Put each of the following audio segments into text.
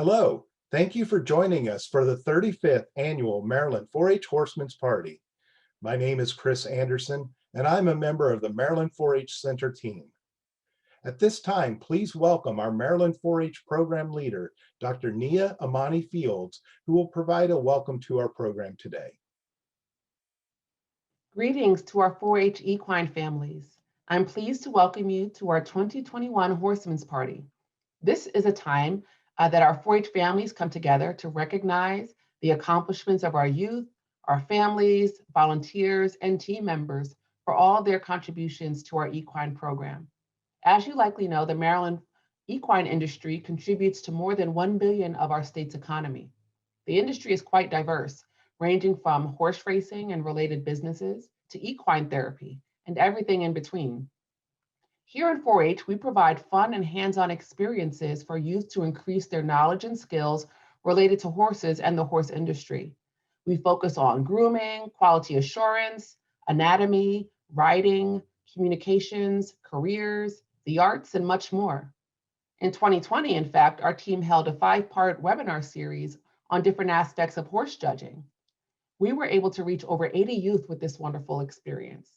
Hello, thank you for joining us for the 35th Annual Maryland 4-H Horsemen's Party. My name is Chris Anderson, and I'm a member of the Maryland 4-H Center team. At this time, please welcome our Maryland 4-H program leader, Dr. Nia Amani Fields, who will provide a welcome to our program today. Greetings to our 4-H equine families. I'm pleased to welcome you to our 2021 Horsemen's Party. This is a time that our 4-H families come together to recognize the accomplishments of our youth, our families, volunteers, and team members for all their contributions to our equine program. As you likely know, the Maryland equine industry contributes to more than $1 billion of our state's economy. The industry is quite diverse, ranging from horse racing and related businesses to equine therapy and everything in between. Here in 4-H, we provide fun and hands-on experiences for youth to increase their knowledge and skills related to horses and the horse industry. We focus on grooming, quality assurance, anatomy, riding, communications, careers, the arts, and much more. In 2020, in fact, our team held a 5-part webinar series on different aspects of horse judging. We were able to reach over 80 youth with this wonderful experience.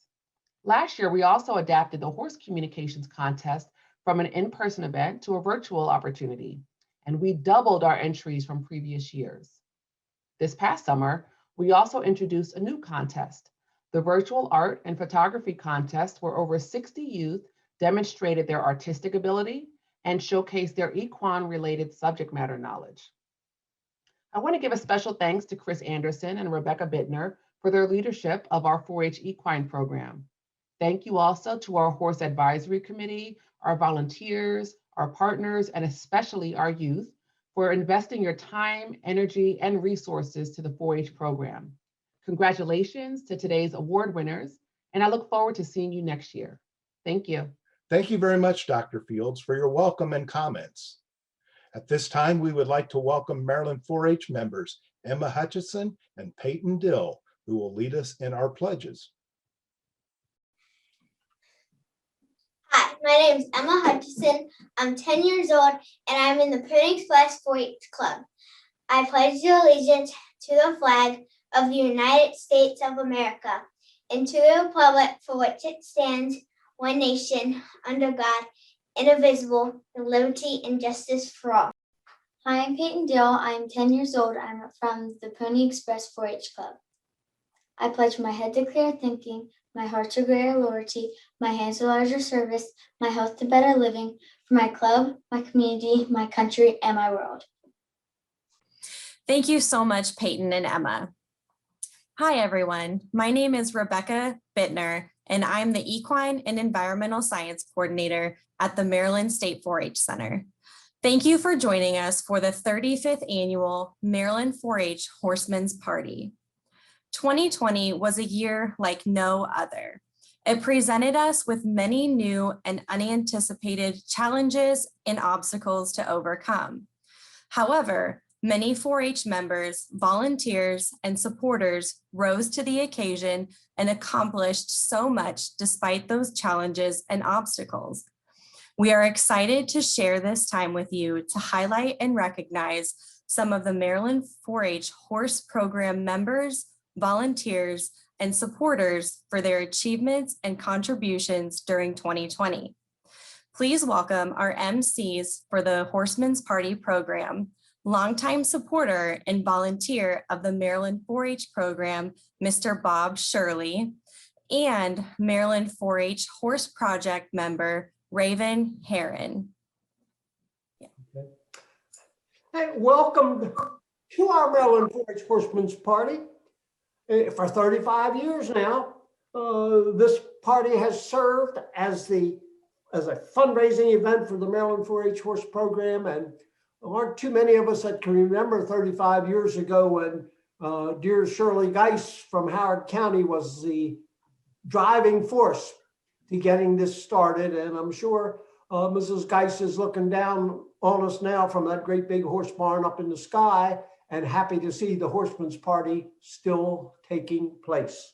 Last year, we also adapted the horse communications contest from an in-person event to a virtual opportunity, and we doubled our entries from previous years. This past summer, we also introduced a new contest, the Virtual Art and Photography Contest, where over 60 youth demonstrated their artistic ability and showcased their equine-related subject matter knowledge. I want to give a special thanks to Chris Anderson and Rebecca Bittner for their leadership of our 4-H equine program. Thank you also to our Horse Advisory Committee, our volunteers, our partners, and especially our youth for investing your time, energy, and resources to the 4-H program. Congratulations to today's award winners, and I look forward to seeing you next year. Thank you. Thank you very much, Dr. Fields, for your welcome and comments. At this time, we would like to welcome Maryland 4-H members, Emma Hutchison and Peyton Dill, who will lead us in our pledges. Hi, my name is Emma Hutchison. I'm 10 years old and I'm in the Pony Express 4-H Club. I pledge allegiance to the flag of the United States of America and to the republic for which it stands, one nation, under God, indivisible, with liberty and justice for all. Hi, I'm Peyton Dill. I'm 10 years old. I'm from the Pony Express 4-H Club. I pledge my head to clear thinking, my heart to greater loyalty, my hands to larger service, my health to better living, for my club, my community, my country, and my world. Thank you so much, Peyton and Emma. Hi, everyone. My name is Rebecca Bittner, and I'm the Equine and Environmental Science Coordinator at the Maryland State 4-H Center. Thank you for joining us for the 35th Annual Maryland 4-H Horsemen's Party. 2020 was a year like no other. It presented us with many new and unanticipated challenges and obstacles to overcome. However, many 4-H members, volunteers, and supporters rose to the occasion and accomplished so much despite those challenges and obstacles. We are excited to share this time with you to highlight and recognize some of the Maryland 4-H Horse Program members, volunteers, and supporters for their achievements and contributions during 2020. Please welcome our MCs for the Horsemen's Party program, longtime supporter and volunteer of the Maryland 4-H program, Mr. Bob Shirley, and Maryland 4-H Horse Project member, Raven Heron. Hey, welcome to our Maryland 4-H Horsemen's Party. For 35 years now, this party has served as a fundraising event for the Maryland 4-H Horse Program, and there aren't too many of us that can remember 35 years ago when dear Shirley Geis from Howard County was the driving force to getting this started. And I'm sure Mrs. Geis is looking down on us now from that great big horse barn up in the sky and happy to see the Horsemen's Party still taking place.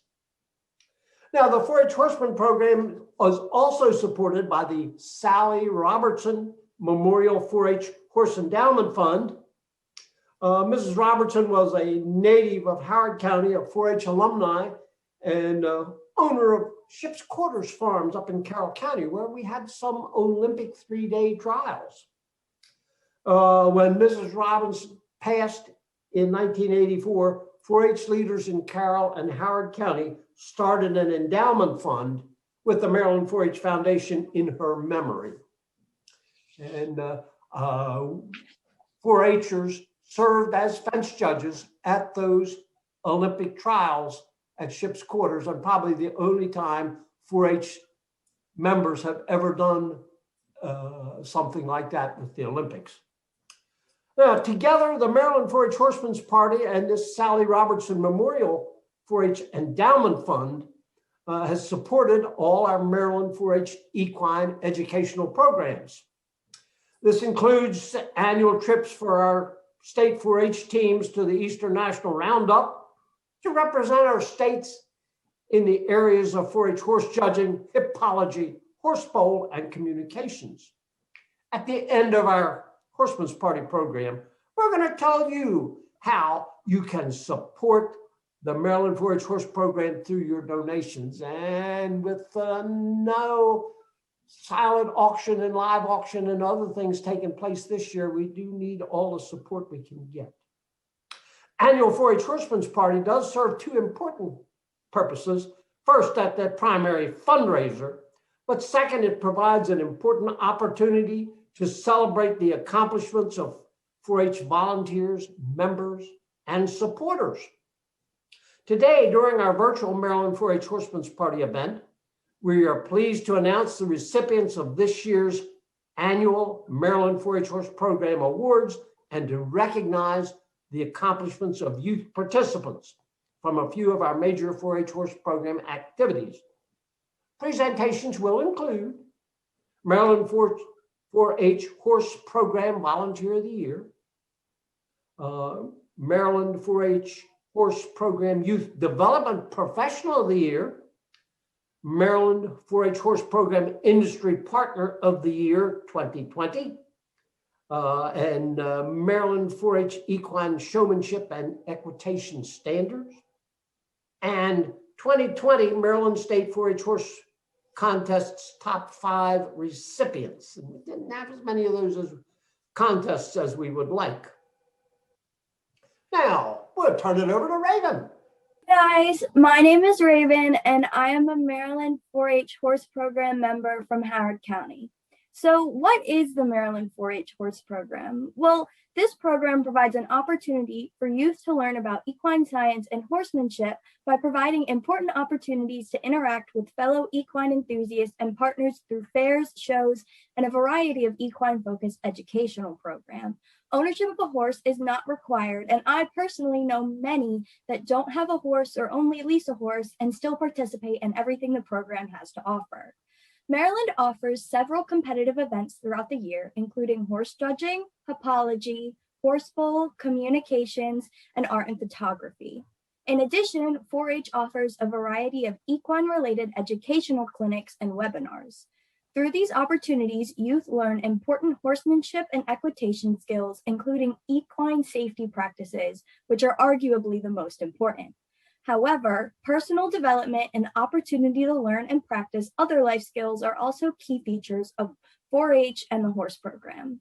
Now, the 4-H Horseman program was also supported by the Sally Robertson Memorial 4-H Horse Endowment Fund, Mrs. Robertson was a native of Howard County, a 4-H alumni, and owner of Ship's Quarters Farms up in Carroll County, where we had some Olympic 3-day trials. When Mrs. Robinson passed in 1984, 4-H leaders in Carroll and Howard County started an endowment fund with the Maryland 4-H Foundation in her memory. And 4-Hers served as fence judges at those Olympic trials at Ship's Quarters, and probably the only time 4-H members have ever done something like that with the Olympics. Now, together, the Maryland 4-H Horsemen's Party and this Sally Robertson Memorial 4-H Endowment Fund has supported all our Maryland 4-H equine educational programs. This includes annual trips for our state 4-H teams to the Eastern National Roundup to represent our states in the areas of 4-H horse judging, hippology, horse bowl, and communications. At the end of our Horsemen's Party program, we're going to tell you how you can support the Maryland 4-H horse program through your donations. And with no silent auction and live auction and other things taking place this year, we do need all the support we can get. Annual 4-H Horsemen's Party does serve two important purposes. First, at the primary fundraiser, but second, it provides an important opportunity to celebrate the accomplishments of 4-H volunteers, members, and supporters. Today, during our virtual Maryland 4-H Horsemen's Party event, we are pleased to announce the recipients of this year's annual Maryland 4-H Horse Program Awards and to recognize the accomplishments of youth participants from a few of our major 4-H horse program activities. Presentations will include Maryland 4-H Horse Program Volunteer of the Year, Maryland 4-H Horse Program Youth Development Professional of the Year, Maryland 4-H Horse Program Industry Partner of the Year 2020, and Maryland 4-H Equine Showmanship and Equitation Standards, and 2020 Maryland State 4-H Horse Contest's top 5 recipients. And we didn't have as many of those as contests as we would like. Now, we'll turn it over to Raven. Guys, my name is Raven, and I am a Maryland 4-H Horse Program member from Howard County. So what is the Maryland 4-H Horse Program? Well, this program provides an opportunity for youth to learn about equine science and horsemanship by providing important opportunities to interact with fellow equine enthusiasts and partners through fairs, shows, and a variety of equine-focused educational programs. Ownership of a horse is not required, and I personally know many that don't have a horse or only lease a horse and still participate in everything the program has to offer. Maryland offers several competitive events throughout the year, including horse judging, hippology, horse bowl, communications, and art and photography. In addition, 4-H offers a variety of equine-related educational clinics and webinars. Through these opportunities, youth learn important horsemanship and equitation skills, including equine safety practices, which are arguably the most important. However, personal development and opportunity to learn and practice other life skills are also key features of 4-H and the horse program.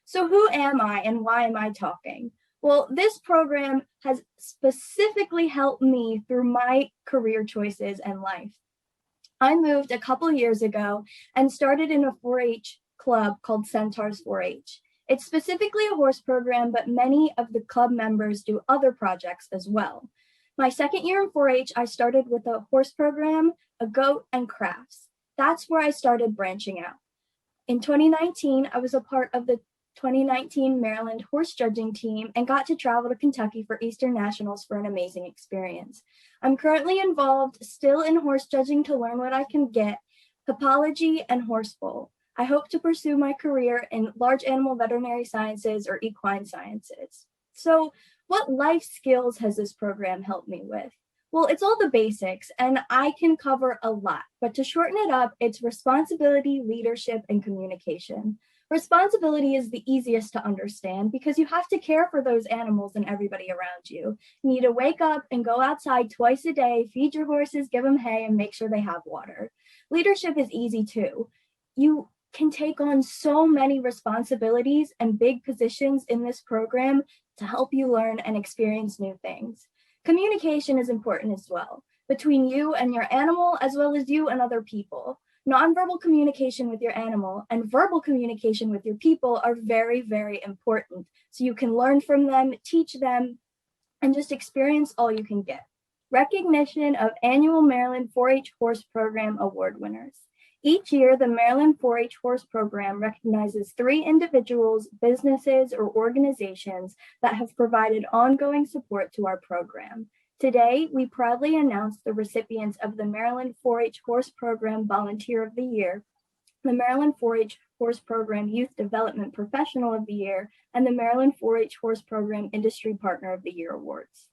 So who am I and why am I talking? Well, this program has specifically helped me through my career choices and life. I moved a couple years ago and started in a 4-H club called Centaurs 4-H. It's specifically a horse program, but many of the club members do other projects as well. My second year in 4-H, I started with a horse program, a goat, and crafts. That's where I started branching out. In 2019, I was a part of the 2019 Maryland horse judging team and got to travel to Kentucky for Eastern Nationals for an amazing experience. I'm currently involved still in horse judging to learn what I can get, hippology, and horse bowl. I hope to pursue my career in large animal veterinary sciences or equine sciences. So, what life skills has this program helped me with? Well, it's all the basics, and I can cover a lot, but to shorten it up, it's responsibility, leadership, and communication. Responsibility is the easiest to understand because you have to care for those animals and everybody around you. You need to wake up and go outside twice a day, feed your horses, give them hay, and make sure they have water. Leadership is easy too. You can take on so many responsibilities and big positions in this program to help you learn and experience new things. Communication is important as well, between you and your animal, as well as you and other people. Nonverbal communication with your animal and verbal communication with your people are very, very important. So you can learn from them, teach them, and just experience all you can get. Recognition of annual Maryland 4-H Horse Program Award winners. Each year, the Maryland 4-H Horse Program recognizes 3 individuals, businesses, or organizations that have provided ongoing support to our program. Today, we proudly announce the recipients of the Maryland 4-H Horse Program Volunteer of the Year, the Maryland 4-H Horse Program Youth Development Professional of the Year, and the Maryland 4-H Horse Program Industry Partner of the Year awards.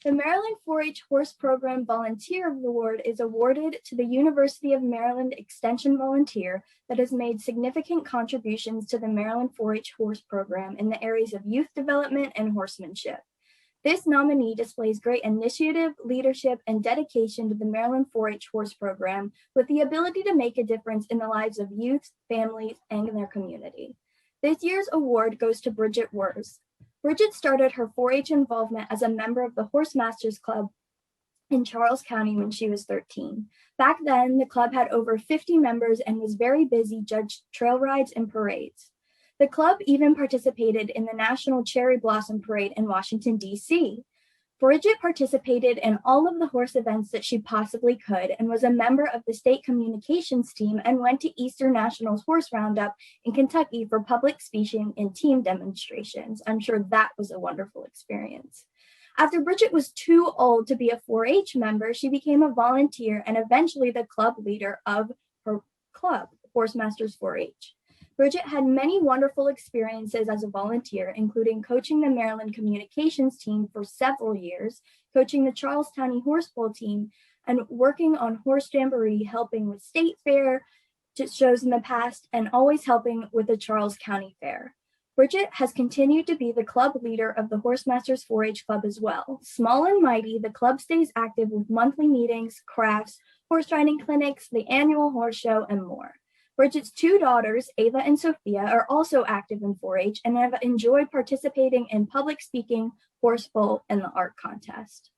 The Maryland 4-H Horse Program Volunteer Award is awarded to the University of Maryland Extension volunteer that has made significant contributions to the Maryland 4-H Horse Program in the areas of youth development and horsemanship. This nominee displays great initiative, leadership, and dedication to the Maryland 4-H Horse Program with the ability to make a difference in the lives of youth, families, and their community. This year's award goes to Bridget Wurz. Bridget started her 4-H involvement as a member of the Horse Masters Club in Charles County when she was 13. Back then, the club had over 50 members and was very busy, judged trail rides and parades. The club even participated in the National Cherry Blossom Parade in Washington, D.C. Bridget participated in all of the horse events that she possibly could and was a member of the state communications team and went to Eastern Nationals Horse Roundup in Kentucky for public speaking and team demonstrations. I'm sure that was a wonderful experience. After Bridget was too old to be a 4-H member, she became a volunteer and eventually the club leader of her club, Horse Masters 4-H. Bridget had many wonderful experiences as a volunteer, including coaching the Maryland communications team for several years, coaching the Charles County Horse Bowl team, and working on Horse Jamboree, helping with state fair shows in the past, and always helping with the Charles County Fair. Bridget has continued to be the club leader of the Horse Masters 4-H Club as well. Small and mighty, the club stays active with monthly meetings, crafts, horse riding clinics, the annual horse show, and more. Bridget's 2 daughters, Ava and Sophia, are also active in 4-H and have enjoyed participating in public speaking, horse bowl, and the art contest.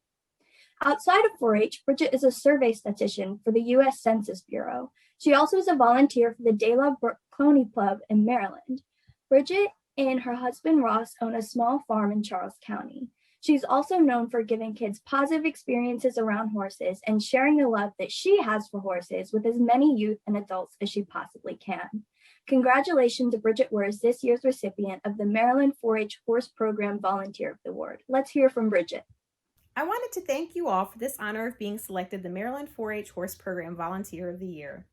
Outside of 4-H, Bridget is a survey statistician for the U.S. Census Bureau. She also is a volunteer for the De La Cloney Club in Maryland. Bridget and her husband Ross own a small farm in Charles County. She's also known for giving kids positive experiences around horses and sharing the love that she has for horses with as many youth and adults as she possibly can. Congratulations to Bridget Wurz, this year's recipient of the Maryland 4-H Horse Program Volunteer of the Award. Let's hear from Bridget. I wanted to thank you all for this honor of being selected the Maryland 4-H Horse Program Volunteer of the Year.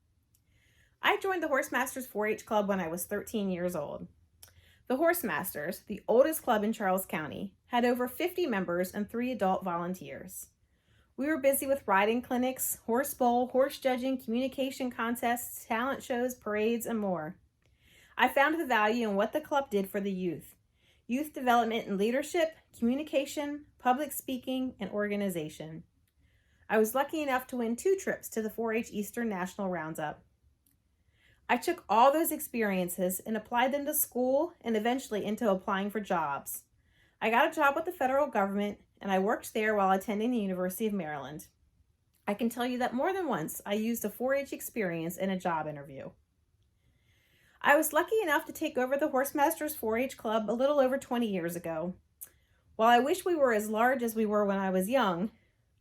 I joined the Horse Masters 4-H Club when I was 13 years old. The Horse Masters, the oldest club in Charles County, had over 50 members and 3 adult volunteers. We were busy with riding clinics, horse bowl, horse judging, communication contests, talent shows, parades, and more. I found the value in what the club did for the youth development and leadership, communication, public speaking, and organization. I was lucky enough to win 2 trips to the 4-H Eastern National Roundup. I took all those experiences and applied them to school and eventually into applying for jobs. I got a job with the federal government and I worked there while attending the University of Maryland. I can tell you that more than once I used a 4-H experience in a job interview. I was lucky enough to take over the Horse Masters 4-H Club a little over 20 years ago. While I wish we were as large as we were when I was young,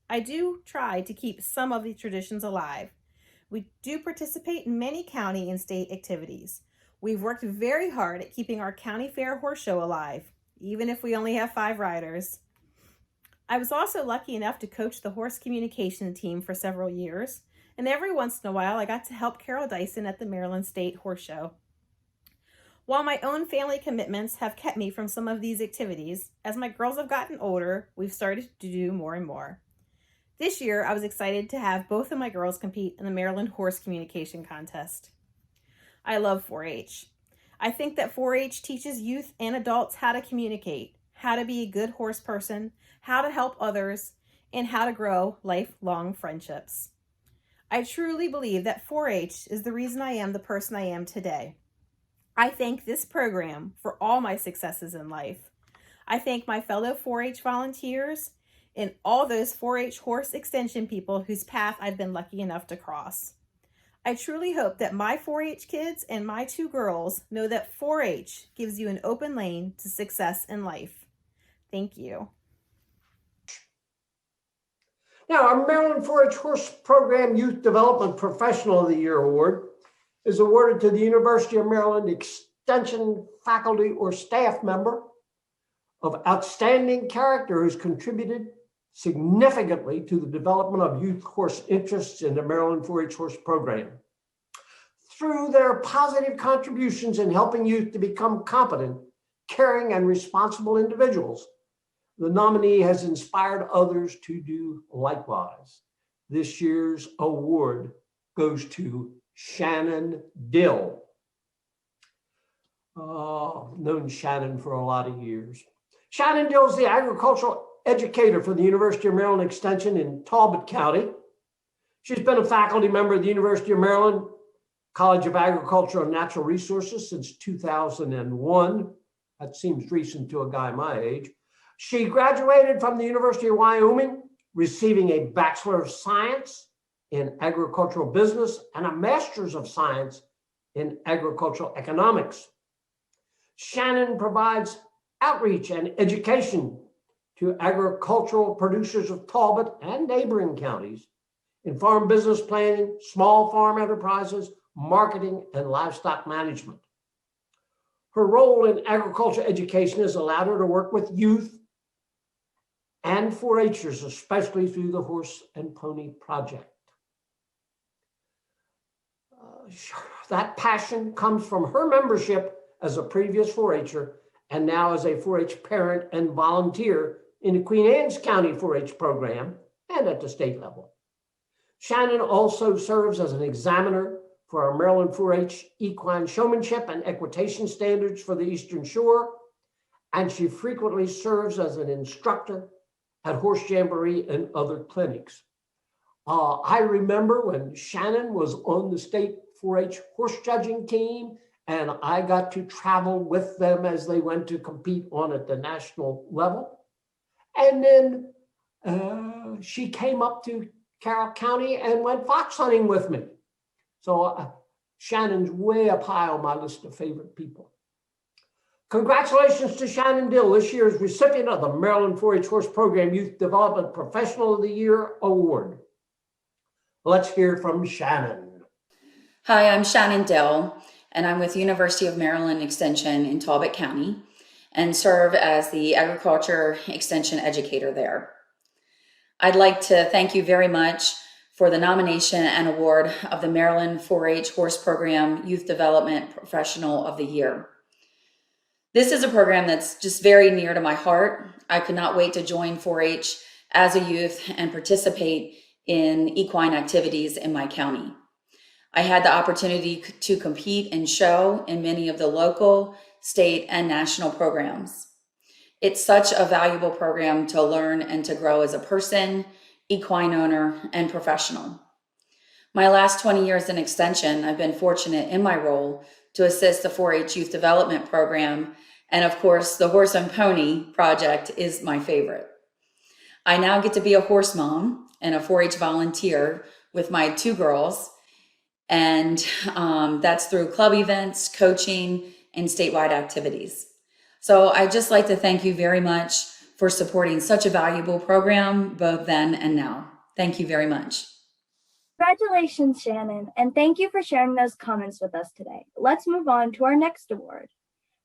I do try to keep some of the traditions alive. We do participate in many county and state activities. We've worked very hard at keeping our county fair horse show alive, even if we only have 5 riders. I was also lucky enough to coach the horse communication team for several years, and every once in a while I got to help Carol Dyson at the Maryland State Horse Show. While my own family commitments have kept me from some of these activities, as my girls have gotten older, we've started to do more and more. This year, I was excited to have both of my girls compete in the Maryland Horse Communication Contest. I love 4-H. I think that 4-H teaches youth and adults how to communicate, how to be a good horse person, how to help others, and how to grow lifelong friendships. I truly believe that 4-H is the reason I am the person I am today. I thank this program for all my successes in life. I thank my fellow 4-H volunteers and all those 4-H horse extension people whose path I've been lucky enough to cross. I truly hope that my 4-H kids and my 2 girls know that 4-H gives you an open lane to success in life. Thank you. Now, our Maryland 4-H Horse Program Youth Development Professional of the Year Award is awarded to the University of Maryland Extension faculty or staff member of outstanding character who's contributed significantly to the development of youth horse interests in the Maryland 4-H Horse Program. Through their positive contributions in helping youth to become competent, caring, and responsible individuals, the nominee has inspired others to do likewise. This year's award goes to Shannon Dill. Known Shannon for a lot of years. Shannon Dill is the agricultural educator for the University of Maryland Extension in Talbot County. She's been a faculty member of the University of Maryland College of Agriculture and Natural Resources since 2001. That seems recent to a guy my age. She graduated from the University of Wyoming, receiving a Bachelor of Science in Agricultural Business and a Master's of Science in Agricultural Economics. Shannon provides outreach and education to agricultural producers of Talbot and neighboring counties in farm business planning, small farm enterprises, marketing, and livestock management. Her role in agriculture education has allowed her to work with youth and 4-H'ers, especially through the Horse and Pony Project. That passion comes from her membership as a previous 4-H'er and now as a 4-H parent and volunteer in the Queen Anne's County 4-H program and at the state level. Shannon also serves as an examiner for our Maryland 4-H equine showmanship and equitation standards for the Eastern Shore, and she frequently serves as an instructor at Horse Jamboree and other clinics. I remember when Shannon was on the state 4-H horse judging team, and I got to travel with them as they went to compete on at the national level. And then she came up to Carroll County and went fox hunting with me. So Shannon's way up high on my list of favorite people. Congratulations to Shannon Dill, this year's recipient of the Maryland 4-H Horse Program Youth Development Professional of the Year Award. Let's hear from Shannon. Hi, I'm Shannon Dill, and I'm with the University of Maryland Extension in Talbot County and serve as the Agriculture Extension Educator there. I'd like to thank you very much for the nomination and award of the Maryland 4-H Horse Program Youth Development Professional of the Year. This is a program that's just very near to my heart. I could not wait to join 4-H as a youth and participate in equine activities in my county. I had the opportunity to compete and show in many of the local, state, and national programs. It's such a valuable program to learn and to grow as a person, equine owner, and professional. My last 20 years in Extension, I've been fortunate in my role to assist the 4-H Youth Development Program, and of course, the Horse and Pony Project is my favorite. I now get to be a horse mom and a 4-H volunteer with my 2 girls, and that's through club events, coaching, and statewide activities. So I'd just like to thank you very much for supporting such a valuable program, both then and now. Thank you very much. Congratulations, Shannon, and thank you for sharing those comments with us today. Let's move on to our next award.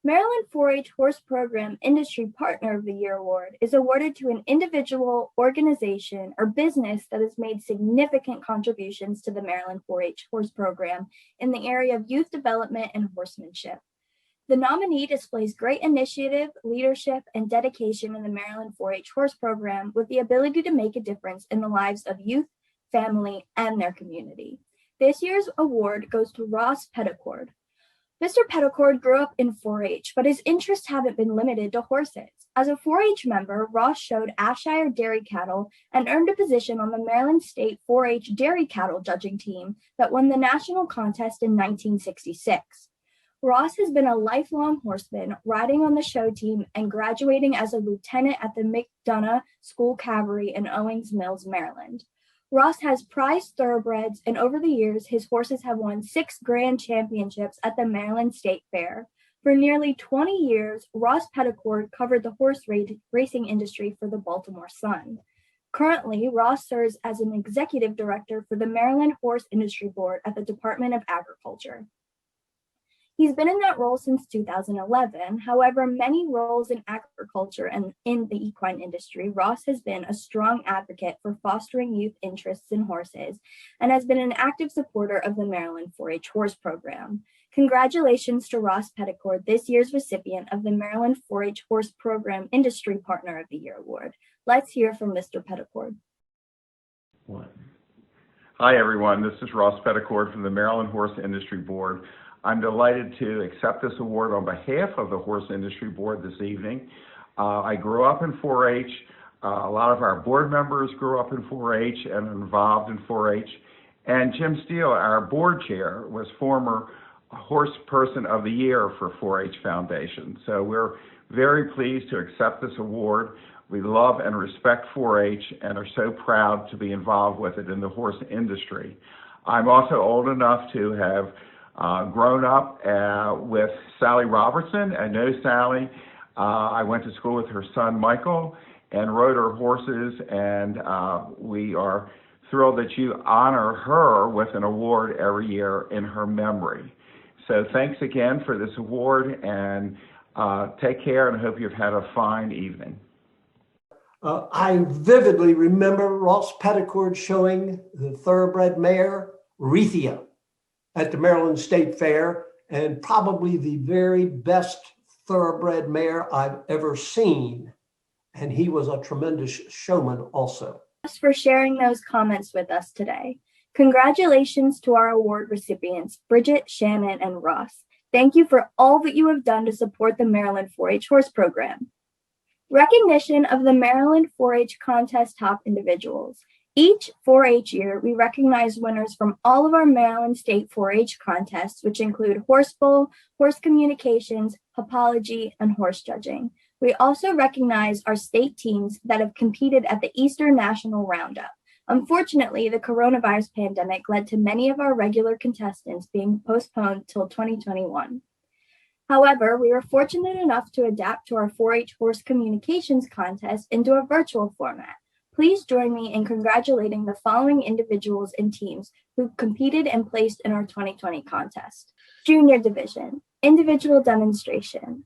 Maryland 4-H Horse Program Industry Partner of the Year Award is awarded to an individual, organization, or business that has made significant contributions to the Maryland 4-H Horse Program in the area of youth development and horsemanship. The nominee displays great initiative, leadership, and dedication in the Maryland 4-H Horse Program with the ability to make a difference in the lives of youth, family, and their community. This year's award goes to Ross Petticord. Mr. Petticord grew up in 4-H, but his interests haven't been limited to horses. As a 4-H member, Ross showed Ashire dairy cattle and earned a position on the Maryland State 4-H dairy cattle judging team that won the national contest in 1966. Ross has been a lifelong horseman, riding on the show team and graduating as a lieutenant at the McDonough School Cavalry in Owings Mills, Maryland. Ross has prized thoroughbreds, and over the years, his horses have won 6 grand championships at the Maryland State Fair. For nearly 20 years, Ross Petticord covered the horse racing industry for the Baltimore Sun. Currently, Ross serves as an executive director for the Maryland Horse Industry Board at the Department of Agriculture. He's been in that role since 2011. However, many roles in agriculture and in the equine industry, Ross has been a strong advocate for fostering youth interests in horses and has been an active supporter of the Maryland 4-H horse program. Congratulations to Ross Petticord, this year's recipient of the Maryland 4-H Horse Program Industry Partner of the Year Award. Let's hear from Mr. Petticord. Hi, everyone. This is Ross Petticord from the Maryland Horse Industry Board. I'm delighted to accept this award on behalf of the Horse Industry Board this evening. I grew up in 4-H. A lot of our board members grew up in 4-H and are involved in 4-H. And Jim Steele, our board chair, was former Horse Person of the Year for 4-H Foundation. So we're very pleased to accept this award. We love and respect 4-H and are so proud to be involved with it in the horse industry. I'm also old enough to have grown up with Sally Robertson. I know Sally. I went to school with her son, Michael, and rode her horses, and we are thrilled that you honor her with an award every year in her memory. So thanks again for this award, and take care, and I hope you've had a fine evening. I vividly remember Ross Petticord showing the thoroughbred mare, Rethia, at the Maryland State Fair, and probably the very best thoroughbred mare I've ever seen. And he was a tremendous showman also. Thanks for sharing those comments with us today. Congratulations to our award recipients, Bridget, Shannon, and Ross. Thank you for all that you have done to support the Maryland 4-H horse program. Recognition of the Maryland 4-H contest top individuals. Each 4-H year, we recognize winners from all of our Maryland State 4-H contests, which include horse bowl, horse communications, hopology, and horse judging. We also recognize our state teams that have competed at the Eastern National Roundup. Unfortunately, the coronavirus pandemic led to many of our regular contestants being postponed till 2021. However, we were fortunate enough to adapt to our 4-H horse communications contest into a virtual format. Please join me in congratulating the following individuals and teams who competed and placed in our 2020 contest. Junior Division, Individual Demonstration.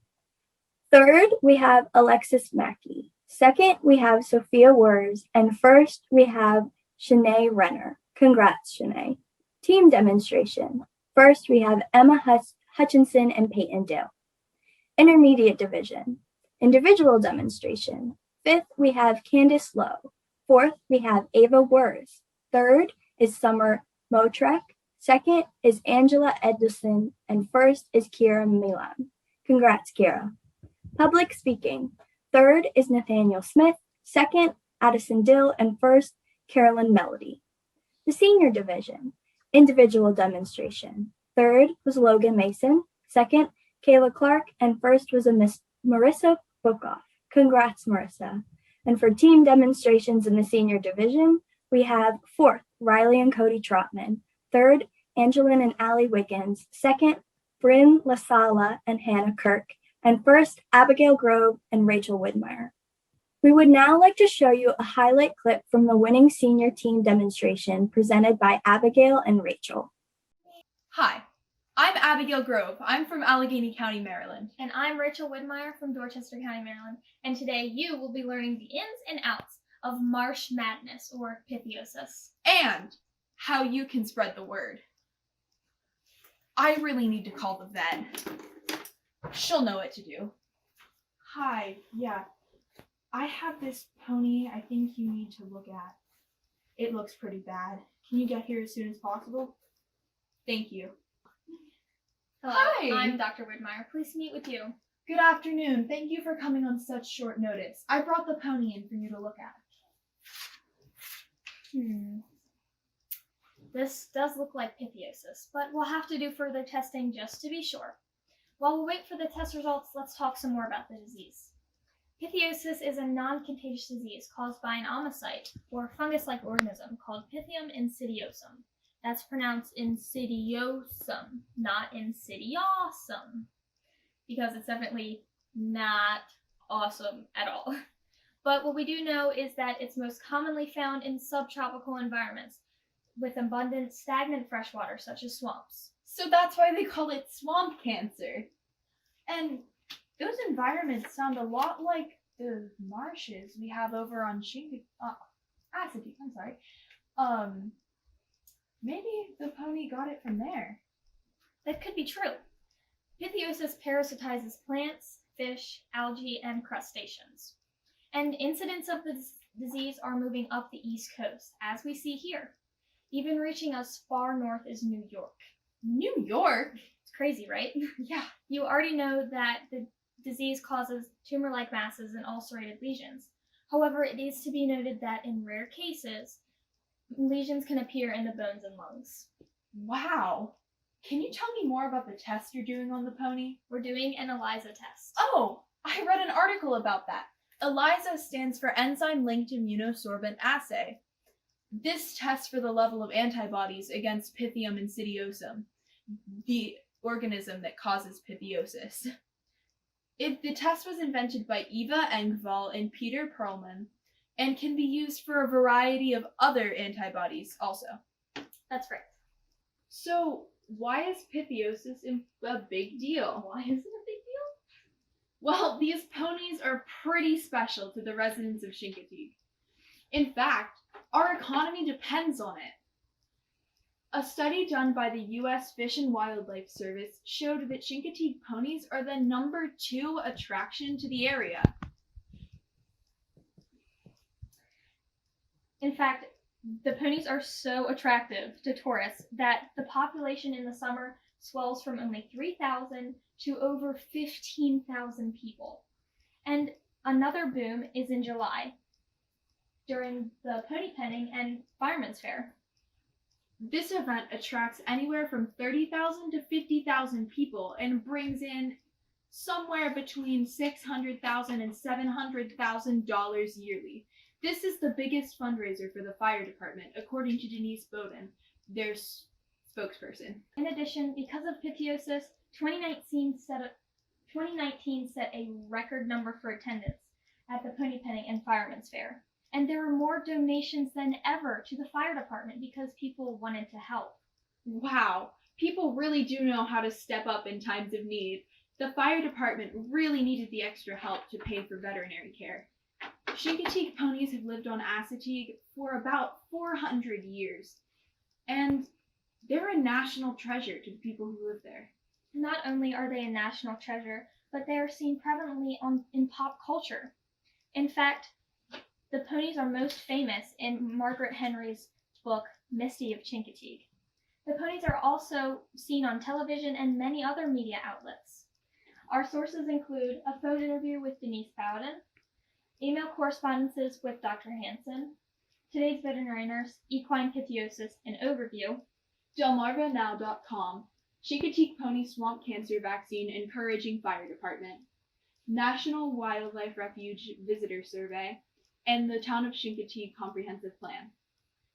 Third, we have Alexis Mackey. Second, we have Sophia Wurz. And first, we have Shanae Renner. Congrats, Shanae. Team Demonstration. First, we have Emma Hutchinson and Peyton Dill. Intermediate Division, Individual Demonstration. Fifth, we have Candace Lowe. Fourth, we have Ava Wurz. Third is Summer Motrek. Second is Angela Edison. And first is Kira Milan. Congrats, Kira. Public Speaking. Third is Nathaniel Smith. Second, Addison Dill. And first, Carolyn Melody. The Senior Division, Individual Demonstration. Third was Logan Mason. Second, Kayla Clark. And first was a Miss Marissa Bookoff. Congrats, Marissa. And for team demonstrations in the senior division, we have fourth, Riley and Cody Trotman. Third, Angelin and Allie Wiggins. Second, Bryn LaSala and Hannah Kirk. And first, Abigail Grove and Rachel Widmeyer. We would now like to show you a highlight clip from the winning senior team demonstration presented by Abigail and Rachel. Hi, I'm Abigail Grove. I'm from Allegheny County, Maryland. And I'm Rachel Widmeyer from Dorchester County, Maryland. And today you will be learning the ins and outs of marsh madness or pitheosis. And how you can spread the word. I really need to call the vet. She'll know what to do. Hi, yeah. I have this pony I think you need to look at. It looks pretty bad. Can you get here as soon as possible? Thank you. Hello, Hi. I'm Dr. Widmeyer. Pleased to meet with you. Good afternoon. Thank you for coming on such short notice. I brought the pony in for you to look at. This does look like pitheosis, but we'll have to do further testing just to be sure. While we wait for the test results, let's talk some more about the disease. Pitheosis is a non-contagious disease caused by an omocyte, or fungus-like organism, called Pythium insidiosum. That's pronounced insidiosum, not insidiosum, because it's definitely not awesome at all. But what we do know is that it's most commonly found in subtropical environments with abundant stagnant freshwater, such as swamps. So that's why they call it swamp cancer. And those environments sound a lot like the marshes we have over on Assateague, I'm sorry. Maybe the pony got it from there. That could be true. Pitheosis parasitizes plants, fish, algae, and crustaceans. And incidents of the disease are moving up the East Coast, as we see here, even reaching as far north as New York. New York? It's crazy, right? Yeah. You already know that the disease causes tumor-like masses and ulcerated lesions. However, it is to be noted that in rare cases, lesions can appear in the bones and lungs. Wow. Can you tell me more about the test you're doing on the pony? We're doing an ELISA test. Oh, I read an article about that. ELISA stands for Enzyme-Linked Immunosorbent Assay. This tests for the level of antibodies against Pythium insidiosum, the organism that causes pitheosis. The test was invented by Eva Engvall and Peter Perlman and can be used for a variety of other antibodies also. That's right. So why is pitheosis a big deal? Why is it a big deal? Well, these ponies are pretty special to the residents of Chincoteague. In fact, our economy depends on it. A study done by the U.S. Fish and Wildlife Service showed that Chincoteague ponies are the #2 attraction to the area. In fact, the ponies are so attractive to tourists that the population in the summer swells from only 3,000 to over 15,000 people. And another boom is in July, during the pony penning and fireman's fair. This event attracts anywhere from 30,000 to 50,000 people and brings in somewhere between $600,000 and $700,000 yearly. This is the biggest fundraiser for the fire department, according to Denise Bowden, their spokesperson. In addition, because of pitheosis, 2019 set a record number for attendance at the pony penning and fireman's fair. And there were more donations than ever to the fire department because people wanted to help. Wow, people really do know how to step up in times of need. The fire department really needed the extra help to pay for veterinary care. Chincoteague ponies have lived on Assateague for about 400 years, and they're a national treasure to the people who live there. Not only are they a national treasure, but they are seen prevalently in pop culture. In fact, the ponies are most famous in Margaret Henry's book, Misty of Chincoteague. The ponies are also seen on television and many other media outlets. Our sources include a phone interview with Denise Bowden, email correspondences with Dr. Hansen, today's veterinary nurse, equine pitheosis, an overview, delmarvanow.com, Chincoteague Pony Swamp Cancer Vaccine Encouraging Fire Department, National Wildlife Refuge Visitor Survey, and the Town of Chincoteague Comprehensive Plan.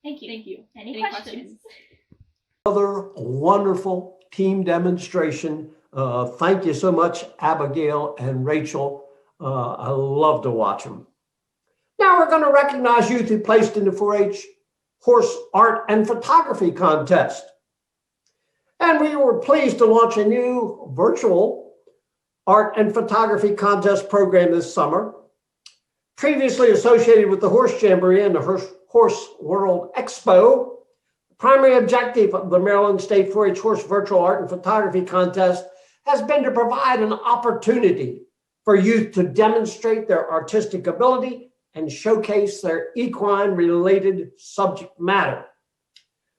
Thank you. Thank you. Any questions? Another wonderful team demonstration. Thank you so much, Abigail and Rachel. I love to watch them. Now we're going to recognize youth who placed in the 4-H Horse Art and Photography Contest. And we were pleased to launch a new virtual art and photography contest program this summer. Previously associated with the Horse Jamboree and the Horse World Expo, the primary objective of the Maryland State 4-H Horse Virtual Art and Photography Contest has been to provide an opportunity for youth to demonstrate their artistic ability and showcase their equine-related subject matter.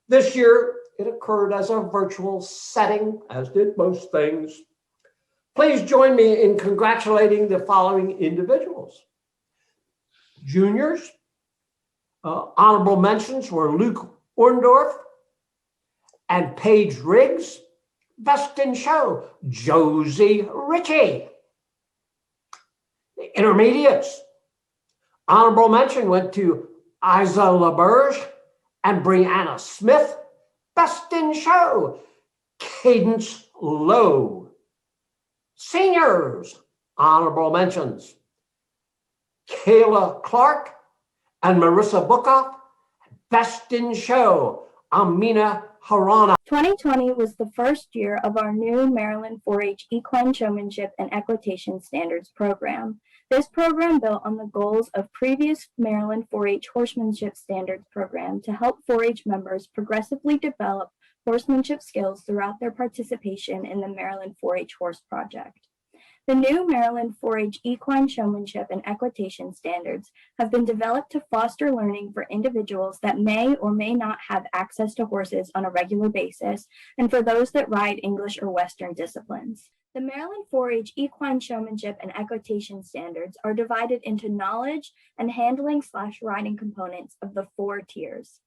This year, it occurred as a virtual setting, as did most things. Please join me in congratulating the following individuals. Juniors, honorable mentions were Luke Orndorff and Paige Riggs. Best in Show, Josie Ritchie. The intermediates, honorable mention went to Isa LaBerge and Brianna Smith. Best in Show, Cadence Lowe. Seniors, honorable mentions, Kayla Clark and Marissa Bookoff. Best in Show, Amina Harana. 2020 was the first year of our new Maryland 4-H Equine Showmanship and Equitation Standards program. This program built on the goals of previous Maryland 4-H Horsemanship Standards program to help 4-H members progressively develop horsemanship skills throughout their participation in the Maryland 4-H Horse Project. The new Maryland 4-H Equine Showmanship and Equitation Standards have been developed to foster learning for individuals that may or may not have access to horses on a regular basis, and for those that ride English or Western disciplines. The Maryland 4-H Equine Showmanship and Equitation Standards are divided into knowledge and handling/riding components of the 4 tiers.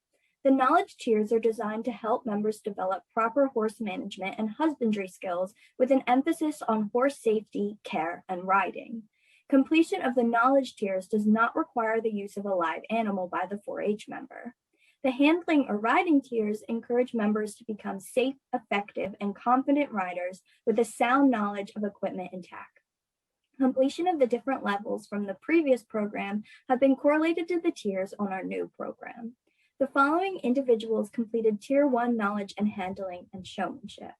The knowledge tiers are designed to help members develop proper horse management and husbandry skills with an emphasis on horse safety, care, and riding. Completion of the knowledge tiers does not require the use of a live animal by the 4-H member. The handling or riding tiers encourage members to become safe, effective, and confident riders with a sound knowledge of equipment and tack. Completion of the different levels from the previous program have been correlated to the tiers on our new program. The following individuals completed Tier 1 Knowledge and Handling and Showmanship: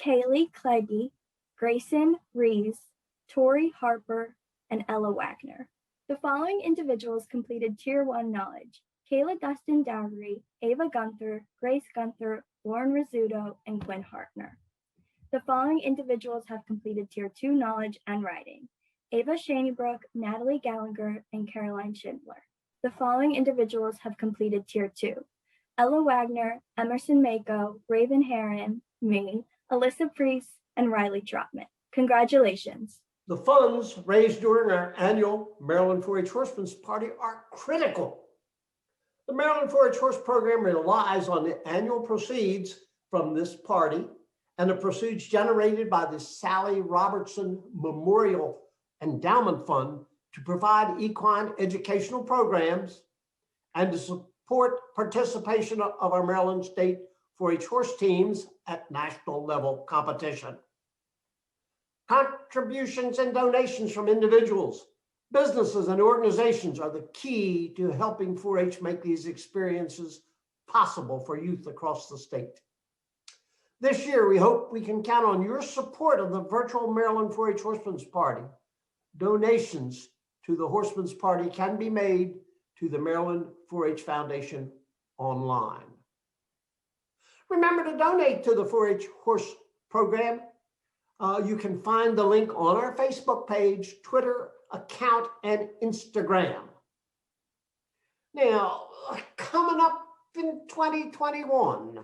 Kaylee Cleggy, Grayson Rees, Tori Harper, and Ella Wagner. The following individuals completed Tier 1 Knowledge: Kayla Dustin Dowry, Ava Gunther, Grace Gunther, Lauren Rizzuto, and Quinn Hartner. The following individuals have completed Tier 2 Knowledge and Writing: Ava Shanybrook, Natalie Gallagher, and Caroline Schindler. The following individuals have completed Tier 2: Ella Wagner, Emerson Mako, Raven Heron, me, Alyssa Priest, and Riley Trotman. Congratulations. The funds raised during our annual Maryland 4-H Horsemen's Party are critical. The Maryland 4-H Horse Program relies on the annual proceeds from this party and the proceeds generated by the Sally Robertson Memorial Endowment Fund to provide equine educational programs and to support participation of our Maryland State 4-H horse teams at national level competition. Contributions and donations from individuals, businesses, and organizations are the key to helping 4-H make these experiences possible for youth across the state. This year, we hope we can count on your support of the virtual Maryland 4-H Horsemen's Party. Donations to the Horsemen's Party can be made to the Maryland 4-H Foundation online. Remember to donate to the 4-H Horse Program. You can find the link on our Facebook page, Twitter account, and Instagram. Now, coming up in 2021,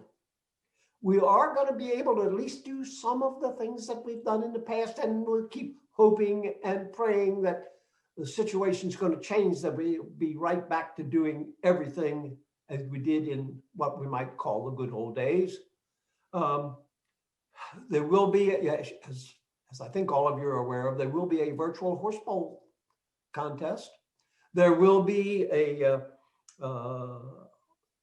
we are going to be able to at least do some of the things that we've done in the past, and we'll keep hoping and praying that the situation's going to change, that we'll be right back to doing everything as we did in what we might call the good old days. There will be, as I think all of you are aware of, there will be a virtual horse bowl contest. There will be a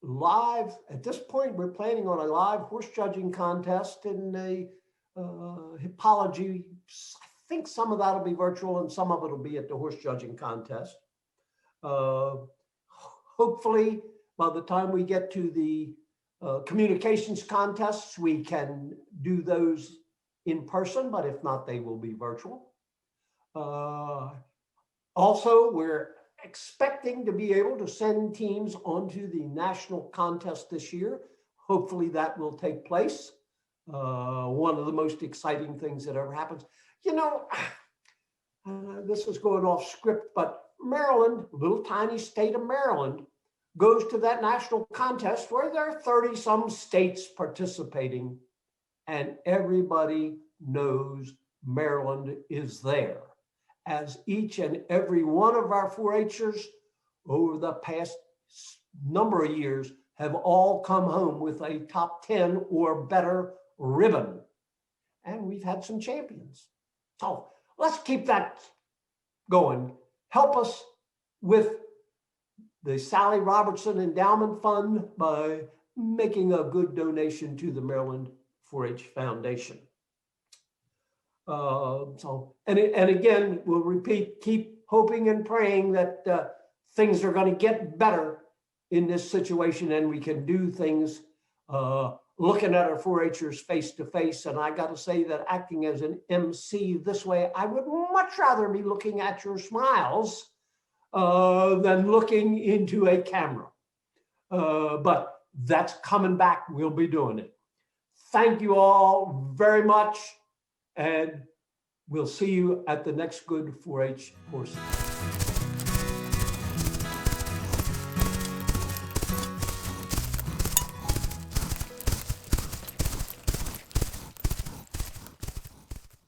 live, at this point, we're planning on a live horse judging contest and a hippology. I think some of that will be virtual and some of it will be at the horse judging contest. Hopefully, by the time we get to the communications contests, we can do those in person, but if not, they will be virtual. Also, we're expecting to be able to send teams onto the national contest this year. Hopefully that will take place. One of the most exciting things that ever happens. You know, this is going off script, but Maryland, little tiny state of Maryland, goes to that national contest where there are 30 some states participating, and everybody knows Maryland is there, as each and every one of our 4-Hers over the past number of years have all come home with a top 10 or better ribbon. And we've had some champions. So let's keep that going. Help us with the Sally Robertson Endowment Fund by making a good donation to the Maryland 4-H Foundation. And again, we'll repeat, keep hoping and praying that things are going to get better in this situation and we can do things looking at our 4-Hers face to face. And I got to say that acting as an MC this way, I would much rather be looking at your smiles than looking into a camera. But that's coming back. We'll be doing it. Thank you all very much. And we'll see you at the next Good 4-H Horses.